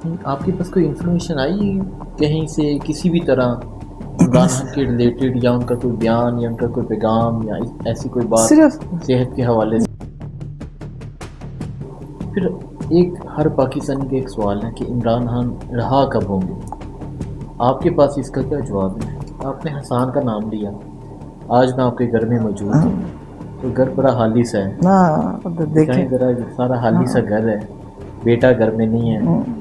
آپ کے پاس کوئی انفارمیشن آئی کہیں سے کسی بھی طرح عمران خان کے ریلیٹڈ، یا ان کا کوئی بیان یا ان کا کوئی پیغام یا ایسی کوئی بات صرف صحت کے حوالے سے؟ پھر ایک ہر پاکستانی کا ایک سوال ہے کہ عمران خان رہا کب ہوں گے؟ آپ کے پاس اس کا کیا جواب ہے؟ آپ نے حسان کا نام لیا، آج میں آپ کے گھر میں موجود ہوں، تو گھر بڑا خالی سا ہے، دیکھیں دکھائیں ذرا، سارا خالی سا گھر ہے، بیٹا گھر میں نہیں ہے،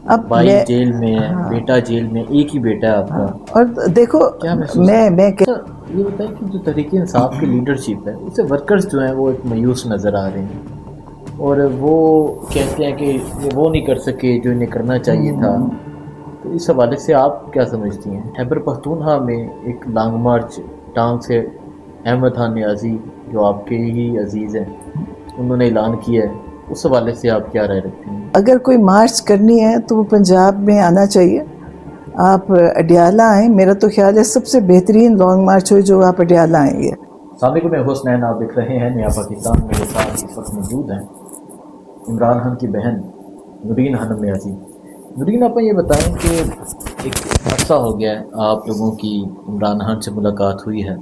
اب بھائی میں جیل میں ہے، بیٹا جیل میں، ایک ہی بیٹا ہے آپ کا، اور دیکھو کیا محسوس میں کرتے ہیں؟ میں اچھا یہ بتائیں کہ جو تحریک انصاف کی لیڈرشپ ہے، اس سے ورکرز جو ہیں وہ ایک مایوس نظر آ رہے ہیں، اور وہ کہتے ہیں کہ یہ وہ نہیں کر سکے جو انہیں کرنا چاہیے تھا، تو اس حوالے سے آپ کیا سمجھتی ہیں؟ خیبر پختونخوا میں ایک لانگ مارچ ٹانگ سے احمد خان نیازی جو آپ کے ہی عزیز ہیں، انہوں نے اعلان کیا ہے، اس حوالے سے آپ کیا رائے رکھتے ہیں؟ اگر کوئی مارچ کرنی ہے تو وہ پنجاب میں آنا چاہیے، آپ اڈیالہ آئیں، میرا تو خیال ہے سب سے بہترین لانگ مارچ ہوئی جو آپ اڈیالہ آئیں گے۔ السلام علیکم، میں حسنین، آپ دیکھ رہے ہیں نیا پاکستان، میرے ساتھ اس وقت موجود ہیں عمران خان کی بہن نورین خانم نیازی۔ نورین، آپ یہ بتائیں کہ ایک عرصہ ہو گیا ہے آپ لوگوں کی عمران خان سے ملاقات ہوئی ہے،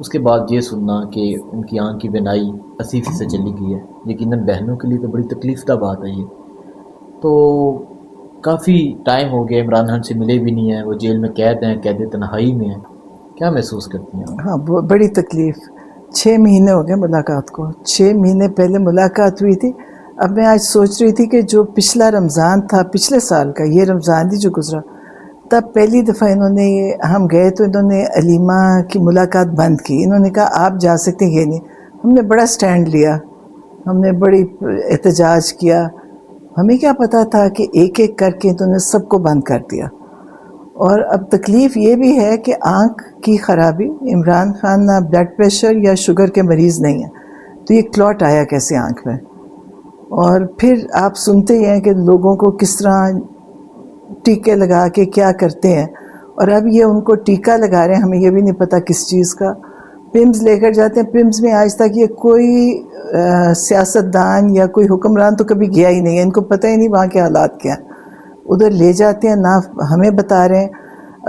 اس کے بعد یہ سننا کہ ان کی آنکھ کی بینائی 80% چلی گئی ہے، یقیناً بہنوں کے لیے تو بڑی تکلیف دہ بات ہے یہ، تو کافی ٹائم ہو گیا عمران خان سے ملے بھی نہیں ہیں، وہ جیل میں قید ہیں، قید تنہائی میں ہیں، کیا محسوس کرتی ہیں آپ؟ ہاں بڑی تکلیف، 6 مہینے ہو گئے ملاقات کو، 6 مہینے پہلے ملاقات ہوئی تھی۔ اب میں آج سوچ رہی تھی کہ جو پچھلا رمضان تھا پچھلے سال کا، یہ رمضان ہی جو گزرا، تب پہلی دفعہ انہوں نے ہم گئے تو انہوں نے علیمہ کی ملاقات بند کی، انہوں نے کہا آپ جا سکتے ہیں، یہ نہیں۔ ہم نے بڑا سٹینڈ لیا، ہم نے بڑی احتجاج کیا، ہمیں کیا پتا تھا کہ ایک ایک کر کے انہوں نے سب کو بند کر دیا۔ اور اب تکلیف یہ بھی ہے کہ آنکھ کی خرابی، عمران خان نہ بلڈ پریشر یا شوگر کے مریض نہیں ہیں، تو یہ کلاٹ آیا کیسے آنکھ میں؟ اور پھر آپ سنتے ہی ہیں کہ لوگوں کو کس طرح ٹیکے لگا کے کیا کرتے ہیں، اور اب یہ ان کو ٹیکہ لگا رہے ہیں، ہمیں یہ بھی نہیں پتا کس چیز کا، پمز لے کر جاتے ہیں، پمز میں آج تک یہ کوئی سیاستدان یا کوئی حکمران تو کبھی گیا ہی نہیں ہے، ان کو پتہ ہی نہیں وہاں کے حالات کیا ہیں، ادھر لے جاتے ہیں، نہ ہمیں بتا رہے ہیں۔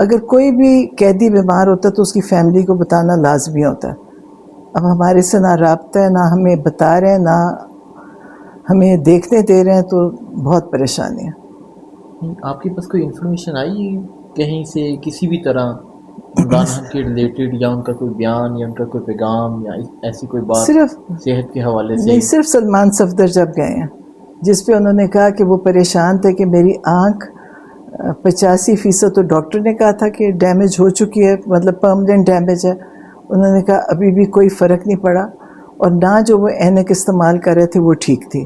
اگر کوئی بھی قیدی بیمار ہوتا ہے تو اس کی فیملی کو بتانا لازمی ہوتا ہے، اب ہمارے سے نہ رابطہ ہے، نہ ہمیں بتا رہے ہیں، نہ ہمیں دیکھنے دے رہے ہیں، تو بہت پریشانی ہے۔ آپ کے پاس کوئی انفارمیشن آئی کہیں سے کسی بھی طرح عمران خان کے ریلیٹڈ، یا ان کا کوئی بیان یا ان کا کوئی پیغام یا ایسی کوئی بات صرف صحت کے حوالے سے؟ نہیں، صرف سلمان صفدر جب گئے ہیں، جس پہ انہوں نے کہا کہ وہ پریشان تھے کہ میری آنکھ 85% تو ڈاکٹر نے کہا تھا کہ ڈیمیج ہو چکی ہے، مطلب پرماننٹ ڈیمیج ہے، انہوں نے کہا ابھی بھی کوئی فرق نہیں پڑا، اور نہ جو وہ اینک استعمال کر رہے تھے وہ ٹھیک تھی۔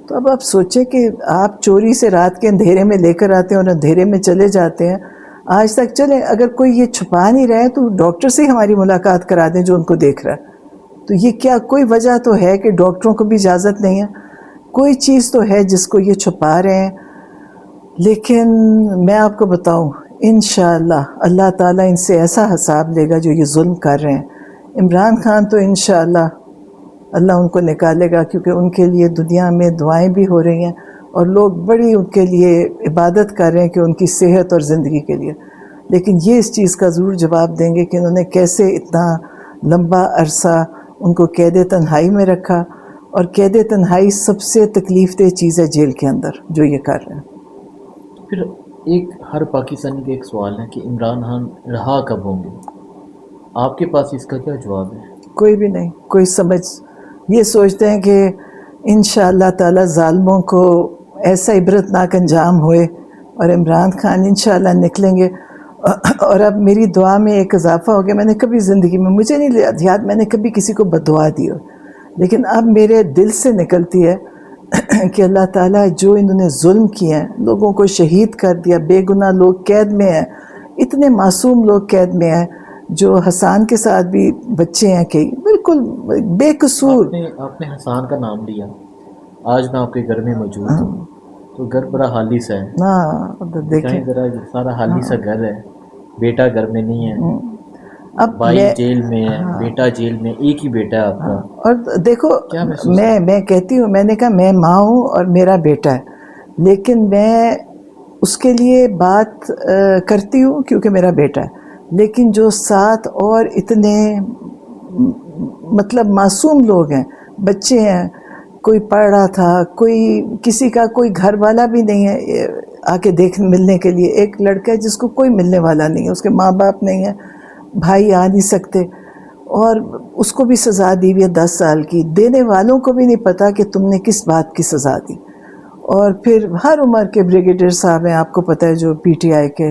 تو اب آپ سوچیں کہ آپ چوری سے رات کے اندھیرے میں لے کر آتے ہیں اور اندھیرے میں چلے جاتے ہیں، آج تک چلیں، اگر کوئی یہ چھپا نہیں رہے تو ڈاکٹر سے ہی ہماری ملاقات کرا دیں جو ان کو دیکھ رہا ہے۔ تو یہ کیا کوئی وجہ تو ہے کہ ڈاکٹروں کو بھی اجازت نہیں ہے، کوئی چیز تو ہے جس کو یہ چھپا رہے ہیں۔ لیکن میں آپ کو بتاؤں، انشاءاللہ اللہ تعالیٰ ان سے ایسا حساب لے گا جو یہ ظلم کر رہے ہیں۔ عمران خان تو انشاءاللہ اللہ ان کو نکالے گا، کیونکہ ان کے لیے دنیا میں دعائیں بھی ہو رہی ہیں اور لوگ بڑی ان کے لیے عبادت کر رہے ہیں کہ ان کی صحت اور زندگی کے لیے، لیکن یہ اس چیز کا ضرور جواب دیں گے کہ انہوں نے کیسے اتنا لمبا عرصہ ان کو قید تنہائی میں رکھا، اور قید تنہائی سب سے تکلیف دہ چیز ہے جیل کے اندر جو یہ کر رہے ہیں۔ پھر ایک ہر پاکستانی کا ایک سوال ہے کہ عمران خان رہا کب ہوں گے؟ آپ کے پاس اس کا کیا جواب ہے؟ کوئی بھی نہیں، کوئی سمجھ یہ سوچتے ہیں کہ انشاءاللہ تعالیٰ ظالموں کو ایسا عبرتناک انجام ہوئے اور عمران خان انشاءاللہ نکلیں گے۔ اور اب میری دعا میں ایک اضافہ ہو گیا، میں نے کبھی زندگی میں، مجھے نہیں یاد میں نے کبھی کسی کو بددعا دی ہو، لیکن اب میرے دل سے نکلتی ہے کہ اللہ تعالیٰ جو انہوں نے ظلم کیا ہے، لوگوں کو شہید کر دیا، بے گناہ لوگ قید میں ہیں، اتنے معصوم لوگ قید میں ہیں، جو حسان کے ساتھ بھی بچے ہیں کئی بالکل بے قصور۔ آپ نے حسان کا نام لیا، آج میں آپ کے گھر میں موجود ہوں، تو گھر بڑا خالی سا ہے، ہاں دیکھیں، دکھائیں ذرا، سارا خالی سا گھر ہے، بیٹا گھر میں نہیں ہے، اب بھائی جیل میں ہے، بیٹا جیل میں، ایک ہی بیٹا ہے آپ کا، اور دیکھو کیا محسوس میں کہتی ہوں، میں نے کہا میں ماں ہوں اور میرا بیٹا ہے، لیکن میں اس کے لیے بات کرتی ہوں کیونکہ میرا بیٹا ہے، لیکن جو ساتھ اور اتنے مطلب معصوم لوگ ہیں، بچے ہیں، کوئی پڑھ رہا تھا، کوئی کسی کا کوئی گھر والا بھی نہیں ہے آ کے ملنے کے لیے، ایک لڑکا ہے جس کو کوئی ملنے والا نہیں ہے، اس کے ماں باپ نہیں ہے، بھائی آ نہیں سکتے، اور اس کو بھی سزا دی ہوئی ہے 10 سال کی، دینے والوں کو بھی نہیں پتا کہ تم نے کس بات کی سزا دی۔ اور پھر ہر عمر کے بریگیڈیئر صاحب ہیں، آپ کو پتہ ہے، جو پی ٹی آئی کے،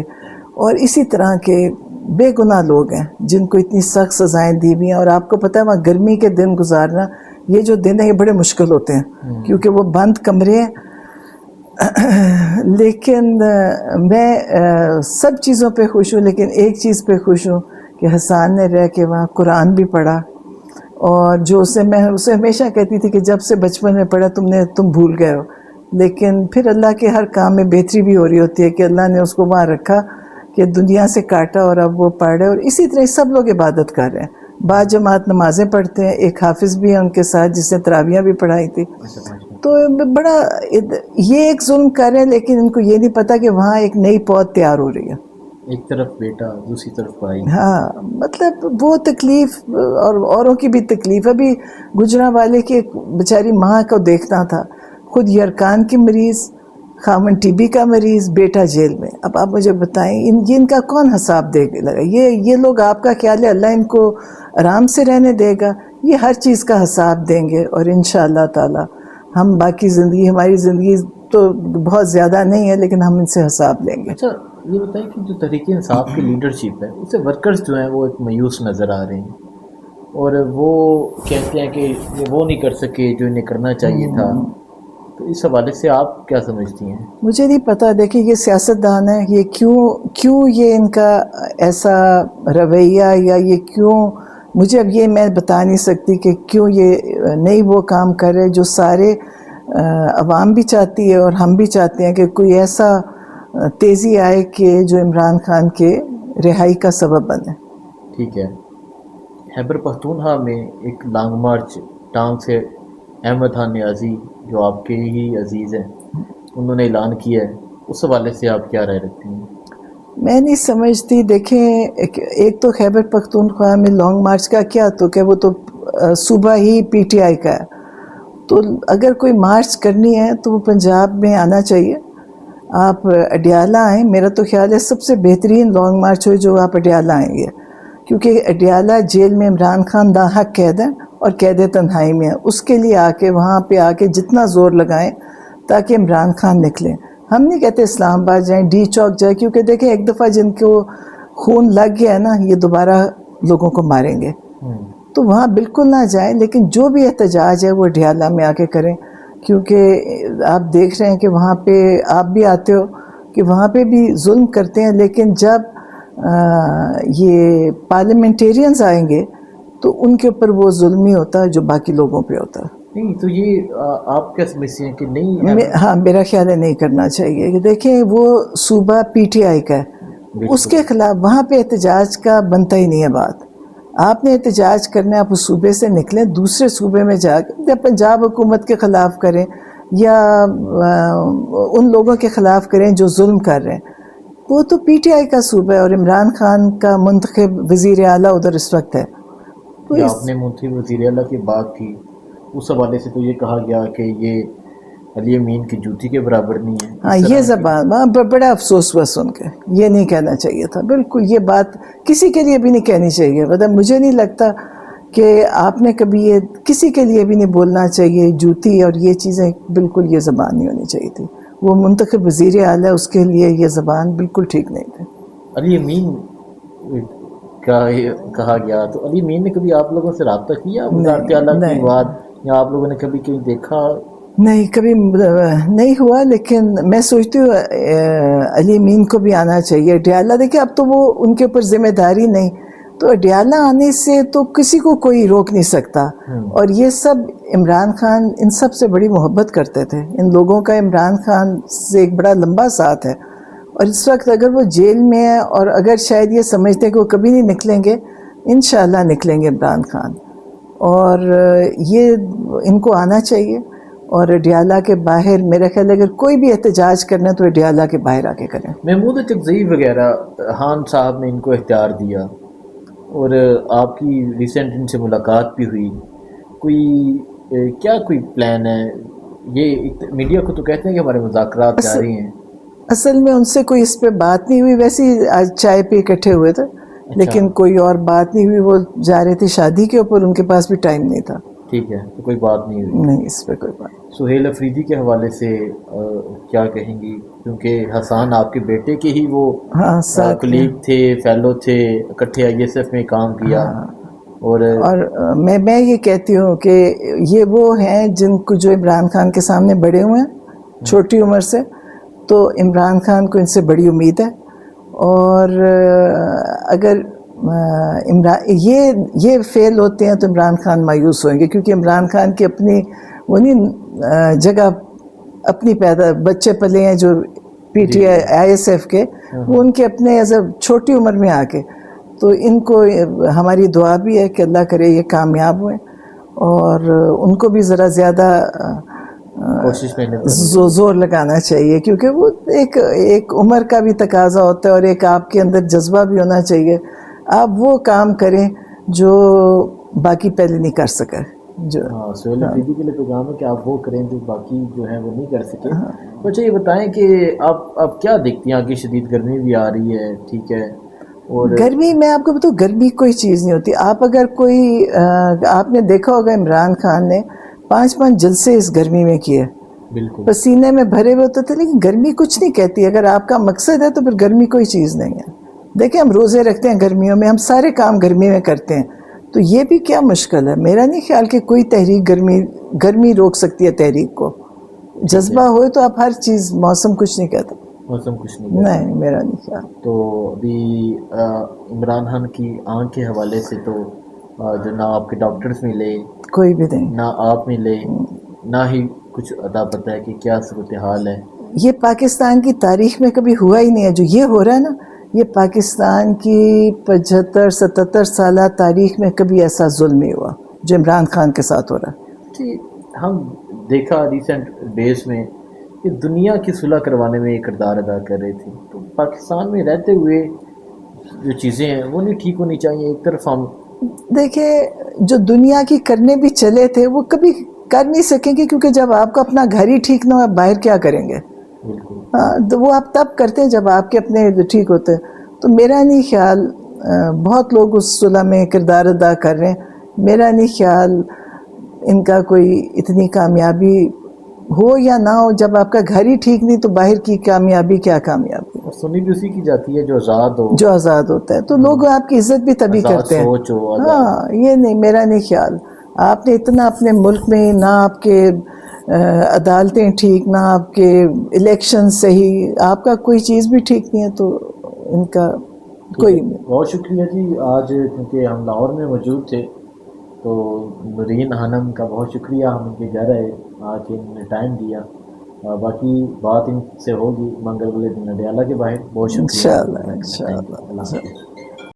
اور اسی طرح کے بے گناہ لوگ ہیں جن کو اتنی سخت سزائیں دی ہوئی ہیں، اور آپ کو پتہ ہے وہاں گرمی کے دن گزارنا، یہ جو دن ہیں یہ بڑے مشکل ہوتے ہیں کیونکہ وہ بند کمرے ہیں۔ لیکن میں سب چیزوں پہ خوش ہوں، لیکن ایک چیز پہ خوش ہوں کہ حسان نے رہ کے وہاں قرآن بھی پڑھا، اور جو میں اسے ہمیشہ کہتی تھی کہ جب سے بچپن میں پڑھا تم بھول گئے ہو، لیکن پھر اللہ کے ہر کام میں بہتری بھی ہو رہی ہوتی ہے کہ اللہ نے اس کو وہاں رکھا کہ دنیا سے کاٹا، اور اب وہ پڑھ رہے، اور اسی طرح سب لوگ عبادت کر رہے ہیں، بعض جماعت نمازیں پڑھتے ہیں، ایک حافظ بھی ہے ان کے ساتھ جس نے تراویحیں بھی پڑھائی تھی، تو بڑا یہ ایک ظلم کر رہے ہیں، لیکن ان کو یہ نہیں پتا کہ وہاں ایک نئی پود تیار ہو رہی ہے، ایک طرف بیٹا دوسری طرف بھائی۔ ہاں مطلب وہ تکلیف، اور اوروں کی بھی تکلیف، ابھی گجرانوالے کی ایک بیچاری ماں کو دیکھنا تھا، خود یرکان کی مریض، خامن ٹی بی کا مریض، بیٹا جیل میں۔ اب آپ مجھے بتائیں ان کا کون حساب دے گا؟ یہ لوگ، آپ کا خیال ہے اللہ ان کو آرام سے رہنے دے گا؟ یہ ہر چیز کا حساب دیں گے، اور انشاءاللہ تعالی ہم باقی زندگی، ہماری زندگی تو بہت زیادہ نہیں ہے لیکن ہم ان سے حساب لیں گے۔ اچھا یہ بتائیں کہ جو تحریک انصاف کی لیڈرشپ ہے، اس سے ورکرز جو ہیں وہ ایک مایوس نظر آ رہے ہیں، اور وہ کہتے ہیں کہ یہ وہ نہیں کر سکے جو انہیں کرنا چاہیے تھا، تو اس حوالے سے آپ کیا سمجھتی ہیں؟ مجھے نہیں پتا، دیکھیں یہ سیاستدان ہے، یہ کیوں یہ ان کا ایسا رویہ، یا یہ کیوں، مجھے اب یہ میں بتا نہیں سکتی کہ کیوں یہ نہیں وہ کام کر رہے جو سارے عوام بھی چاہتی ہے اور ہم بھی چاہتے ہیں کہ کوئی ایسا تیزی آئے کہ جو عمران خان کے رہائی کا سبب بنے۔ ٹھیک ہے، خیبر پختونخوا میں ایک لانگ مارچ ٹانگ سے احمد خان نیازی جو آپ کے ہی عزیز ہیں، انہوں نے اعلان کیا ہے، اس حوالے سے آپ کیا رائے رکھتی ہیں؟ میں نہیں سمجھتی، دیکھیں ایک تو خیبر پختونخوا میں لانگ مارچ کا کیا، تو کہ وہ تو صوبہ ہی پی ٹی آئی کا ہے، تو اگر کوئی مارچ کرنی ہے تو وہ پنجاب میں آنا چاہیے، آپ اڈیالہ آئیں، میرا تو خیال ہے سب سے بہترین لانگ مارچ ہو جو آپ اڈیالہ آئیں گے، کیونکہ اڈیالہ جیل میں عمران خان ناحق قید ہے اور قید تنہائی میں ہے، اس کے لیے وہاں پہ آ کے جتنا زور لگائیں تاکہ عمران خان نکلیں۔ ہم نہیں کہتے اسلام آباد جائیں، ڈی چوک جائیں، کیونکہ دیکھیں ایک دفعہ جن کو خون لگ گیا ہے نا، یہ دوبارہ لوگوں کو ماریں گے، تو وہاں بالکل نہ جائیں، لیکن جو بھی احتجاج ہے وہ اڈیالہ میں آ کے کریں، کیونکہ آپ دیکھ رہے ہیں کہ وہاں پہ آپ بھی آتے ہو کہ وہاں پہ بھی ظلم کرتے ہیں، لیکن جب یہ پارلیمنٹیرینز آئیں گے تو ان کے اوپر وہ ظلم ہی ہوتا ہے جو باقی لوگوں پہ ہوتا ہے۔ نہیں تو یہ آپ کیا سمجھتے ہیں کہ نہیں؟ ہاں میرا خیال ہے نہیں کرنا چاہیے، کہ دیکھیں وہ صوبہ پی ٹی آئی کا ہے، اس کے خلاف وہاں پہ احتجاج کا بنتا ہی نہیں ہے بات، آپ نے احتجاج کرنا ہے، آپ اس صوبے سے نکلیں، دوسرے صوبے میں جا کے یا پنجاب حکومت کے خلاف کریں یا ان لوگوں کے خلاف کریں جو ظلم کر رہے ہیں، وہ تو پی ٹی آئی کا صوبہ ہے اور عمران خان کا منتخب وزیر اعلیٰ ادھر اس وقت ہے۔ یا آپ نے منتخب وزیر اعلیٰ کی بات کی، اس حوالے سے تو یہ کہا گیا کہ یہ علی امین کی جوتی کے برابر نہیں ہے۔ ہاں یہ زبان بڑا افسوس ہوا سن کے، یہ نہیں کہنا چاہیے تھا، بالکل یہ بات کسی کے لیے بھی نہیں کہنی چاہیے، مطلب مجھے نہیں لگتا کہ آپ نے کبھی یہ کسی کے لیے بھی نہیں بولنا چاہیے، جوتی اور یہ چیزیں بالکل یہ زبان نہیں ہونی چاہیے تھی، وہ منتخب وزیر اعلیٰ، اس کے لیے یہ زبان بالکل ٹھیک نہیں تھی۔ علی امین کا کہا گیا، تو علی امین نے کبھی آپ لوگوں سے رابطہ کیا وزارت اعلیٰ کے بعد، یا آپ لوگوں نے کبھی کہیں دیکھا؟ نہیں کبھی نہیں ہوا، لیکن میں سوچتی ہوں علی امین کو بھی آنا چاہیے اڈیالہ۔ دیکھیں اب تو وہ ان کے اوپر ذمہ داری نہیں، تو اڈیالہ آنے سے تو کسی کو کوئی روک نہیں سکتا، اور یہ سب عمران خان ان سب سے بڑی محبت کرتے تھے، ان لوگوں کا عمران خان سے ایک بڑا لمبا ساتھ ہے، اور اس وقت اگر وہ جیل میں ہے اور اگر شاید یہ سمجھتے ہیں کہ وہ کبھی نہیں نکلیں گے، انشاءاللہ نکلیں گے عمران خان، اور یہ ان کو آنا چاہیے، اور اڈیالہ کے باہر میرا خیال ہے اگر کوئی بھی احتجاج کرنا ہے تو اڈیالہ کے باہر آ کے کریں. محمود چکزئی وغیرہ خان صاحب نے ان کو اختیار دیا اور آپ کی ریسنٹ ان سے ملاقات بھی ہوئی. کوئی پلان ہے؟ یہ میڈیا کو تو کہتے ہیں کہ ہمارے مذاکرات جاری ہیں. اصل میں ان سے کوئی اس پہ بات نہیں ہوئی. ویسے ہی آج چائے پہ اکٹھے ہوئے تھے لیکن کوئی اور بات نہیں ہوئی. وہ جا رہے تھے شادی کے اوپر, ان کے پاس بھی ٹائم نہیں تھا. ٹھیک ہے, تو کوئی بات نہیں ہوئی. نہیں, اس پہ کوئی بات. سہیل افریدی کے حوالے سے کیا کہیں گی؟ کیونکہ حسان آپ کے بیٹے کے ہی وہ کلیگ تھے, فیلو تھے, اکٹھے آئی ایس ایف میں کام کیا. اور میں یہ کہتی ہوں کہ یہ وہ ہیں جن کو جو عمران خان کے سامنے بڑے ہوئے ہیں چھوٹی عمر سے, تو عمران خان کو ان سے بڑی امید ہے. اور اگر یہ فیل ہوتے ہیں تو عمران خان مایوس ہوئیں گے, کیونکہ عمران خان کی اپنی وہ نہیں جگہ اپنی بچے پلے ہیں جو P T I S F کے, وہ ان کے اپنے ایز اے چھوٹی عمر میں آ کے. تو ان کو ہماری دعا بھی ہے کہ اللہ کرے یہ کامیاب ہوئیں, اور ان کو بھی ذرا زیادہ کوشش میں زور لگانا چاہیے, کیونکہ وہ ایک عمر کا بھی تقاضا ہوتا ہے اور ایک آپ کے اندر جذبہ بھی ہونا چاہیے. آپ وہ کام کریں جو باقی پہلے نہیں کر سکے. سہیل افریدی کے لیے پیغام ہے کہ آپ وہ کریں جو باقی جو ہیں وہ نہیں کر سکے. اچھا یہ بتائیں کہ آپ کیا دیکھتی ہیں؟ آگے شدید گرمی بھی آ رہی ہے, ٹھیک ہے, اور گرمی, میں آپ کو بتاؤں گرمی کوئی چیز نہیں ہوتی. آپ اگر آپ نے دیکھا ہوگا عمران خان نے 5 جلسے اس گرمی میں کیے, بالکل پسینے میں بھرے ہوئے ہوتے تھے, لیکن گرمی کچھ نہیں کہتی. اگر آپ کا مقصد ہے تو پھر گرمی کوئی چیز نہیں ہے. دیکھیں ہم روزے رکھتے ہیں گرمیوں میں, ہم سارے کام گرمی میں کرتے ہیں, تو یہ بھی کیا مشکل ہے؟ میرا نہیں خیال کہ کوئی تحریک گرمی روک سکتی ہے تحریک کو. جذبہ ہوئے تو آپ ہر چیز, موسم کچھ نہیں کہتا. موسم کچھ نہیں کہتا. نہیں, میرا نہیں خیال. تو ابھی عمران خان کی آنکھ کے حوالے سے تو جو نہ آپ کے ڈاکٹرز ملے, کوئی بھی نہیں, نہ آپ ملے, نہ ہی کچھ ادا پتہ ہے کہ کیا صورتحال ہے. یہ پاکستان کی تاریخ میں کبھی ہوا ہی نہیں ہے. جو یہ ہو رہا ہے نا, یہ پاکستان کی 75-77 سالہ تاریخ میں کبھی ایسا ظلم نہیں ہوا جو عمران خان کے ساتھ ہو رہا ہے. جی, ہم دیکھا ریسنٹ ڈیز میں کہ دنیا کی صلح کروانے میں یہ کردار ادا کر رہے تھے, تو پاکستان میں رہتے ہوئے جو چیزیں ہیں وہ نہیں ٹھیک ہونی چاہیے. ایک طرف ہم دیکھیں جو دنیا کی کرنے بھی چلے تھے وہ کبھی کر نہیں سکیں گے, کیونکہ جب آپ کا اپنا گھر ہی ٹھیک نہ ہو, باہر کیا کریں گے؟ بالکل. ہاں, تو وہ آپ تب کرتے ہیں جب آپ کے اپنے ٹھیک ہوتے ہیں. تو میرا نہیں خیال, بہت لوگ اس صلح میں کردار ادا کر رہے ہیں, میرا نہیں خیال ان کا کوئی اتنی کامیابی ہو یا نہ ہو. جب آپ کا گھر ہی ٹھیک نہیں تو باہر کی کامیابی کیا کامیابی؟ اور سنی بھی اسی کی جاتی ہے جو آزاد ہوتا ہے, تو لوگ آپ کی عزت بھی تبھی کرتے ہیں. سوچ ہو. ہاں, یہ نہیں, میرا نہیں خیال. آپ نے اتنا اپنے ملک میں نہ آپ کے عدالتیں ٹھیک, نہ آپ کے الیکشن صحیح, آپ کا کوئی چیز بھی ٹھیک نہیں ہے, تو ان کا کوئی. بہت شکریہ جی. آج کیونکہ ہم لاہور میں موجود تھے تو نورین خانم کا بہت شکریہ, ہم ان کے گھر آئے, آج انہوں نے ٹائم دیا. باقی بات ان سے ہوگی منگل والے دن اڈیالہ کے باہر. بہت شکریہ. انشاءاللہ. اللہ حافظ.